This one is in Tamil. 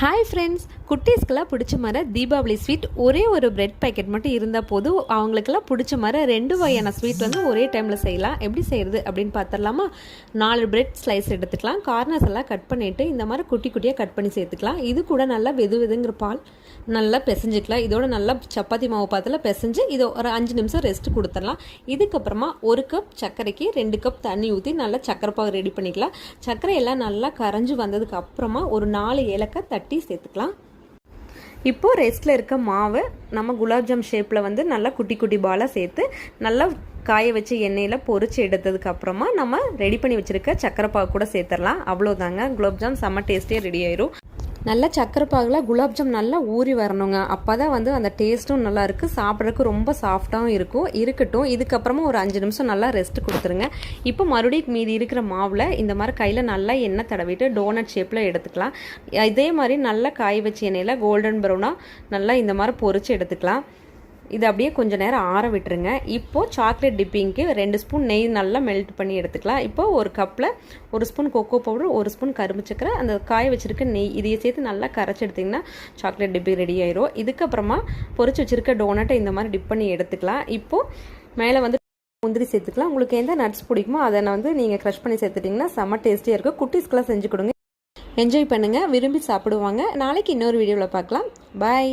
ஹாய் ஃப்ரெண்ட்ஸ், குட்டீஸ்க்கெல்லாம் பிடிச்ச மாதிரி தீபாவளி ஸ்வீட் ஒரே ஒரு பிரெட் பேக்கெட் மட்டும் இருந்தால் போதும். அவங்களுக்கெல்லாம் பிடிச்ச மாதிரி 2 வகையான ஸ்வீட் வந்து ஒரே டைமில் செய்யலாம். எப்படி செய்கிறது அப்படின்னு பார்த்துடலாமா? 4 பிரெட் ஸ்லைஸ் எடுத்துக்கலாம். கார்னர்ஸ் எல்லாம் கட் பண்ணிவிட்டு இந்த மாதிரி குட்டி குட்டியாக கட் பண்ணி சேர்த்துக்கலாம். இது கூட நல்லா வெதுங்கிற பால் நல்லா பிசைஞ்சிக்கலாம். இதோட நல்லா சப்பாத்தி மாவு பாத்தில் பிசைஞ்சு இதை ஒரு 5 நிமிஷம் ரெஸ்ட் கொடுத்துடலாம். இதுக்கப்புறமா 1 கப் சர்க்கரைக்கு 2 கப் தண்ணி ஊற்றி நல்லா சர்க்கரை பாகு ரெடி பண்ணிக்கலாம். சர்க்கரை எல்லாம் நல்லா கரைஞ்சி வந்ததுக்கு அப்புறமா ஒரு 4 ஏலக்காய் தட்டி சேர்த்துக்கலாம். இப்போது ரெஸ்ட்டில் இருக்க மாவை நம்ம குலாப்ஜாம் ஷேப்பில் வந்து நல்லா குட்டி குட்டி பாலாக சேர்த்து நல்லா காய வச்சு எண்ணெயில் பொரிச்சு எடுத்ததுக்கு அப்புறமா நம்ம ரெடி பண்ணி வச்சுருக்க சர்க்கரை பாகு கூட சேர்த்துடலாம். அவ்வளோதாங்க, குலாப்ஜாம் செம்ம டேஸ்டியாக ரெடி ஆயிரும். நல்லா சர்க்கரை பாகில் குலாப்ஜாம் நல்லா ஊறி வரணுங்க. அப்போ தான் வந்து அந்த டேஸ்ட்டும் நல்லா இருக்குது, சாப்பிட்றதுக்கு ரொம்ப சாஃப்டாகவும் இருக்கட்டும். இதுக்கப்புறமா ஒரு 5 நிமிஷம் நல்லா ரெஸ்ட் கொடுத்துருங்க. இப்போ மறுபடியும் மீதி இருக்கிற மாவில் இந்த மாதிரி கையில் நல்லா எண்ணெய் தடவிட்டு டோனட் ஷேப்பில் எடுத்துக்கலாம். இதே மாதிரி நல்லா காய வச்ச எண்ணெயில் கோல்டன் ப்ரௌனாக நல்லா இந்த மாதிரி பொரிச்சு எடுத்துக்கலாம். இது அப்படியே கொஞ்சம் நேரம் ஆற விட்டுருங்க. இப்போது சாக்லேட் டிப்பிங்க்கு 2 ஸ்பூன் நெய் நல்லா மெல்ட் பண்ணி எடுத்துக்கலாம். இப்போது ஒரு கப்பில் 1 ஸ்பூன் கொக்கோ பவுடர், 1 ஸ்பூன் கரும்பு சக்கரை, அந்த காய வச்சுருக்க நெய் இதையை சேர்த்து நல்லா கரைச்சி எடுத்திங்கன்னா சாக்லேட் டிப்பிங் ரெடி ஆயிரும். இதுக்கப்புறமா பொரிச்சு வச்சுருக்க டோனட்டை இந்த மாதிரி டிப் பண்ணி எடுத்துக்கலாம். இப்போது மேலே வந்து முந்திரி சேர்த்துக்கலாம். உங்களுக்கு எந்த நட்ஸ் பிடிக்குமோ அதை வந்து நீங்கள் க்ரஷ் பண்ணி சேர்த்துட்டிங்கன்னா செம்ம டேஸ்டியாக இருக்கும். குட்டீஸ்க்கெல்லாம் செஞ்சு கொடுங்க, என்ஜாய் பண்ணுங்கள், விரும்பி சாப்பிடுவாங்க. நாளைக்கு இன்னொரு வீடியோவில் பார்க்கலாம். பாய்.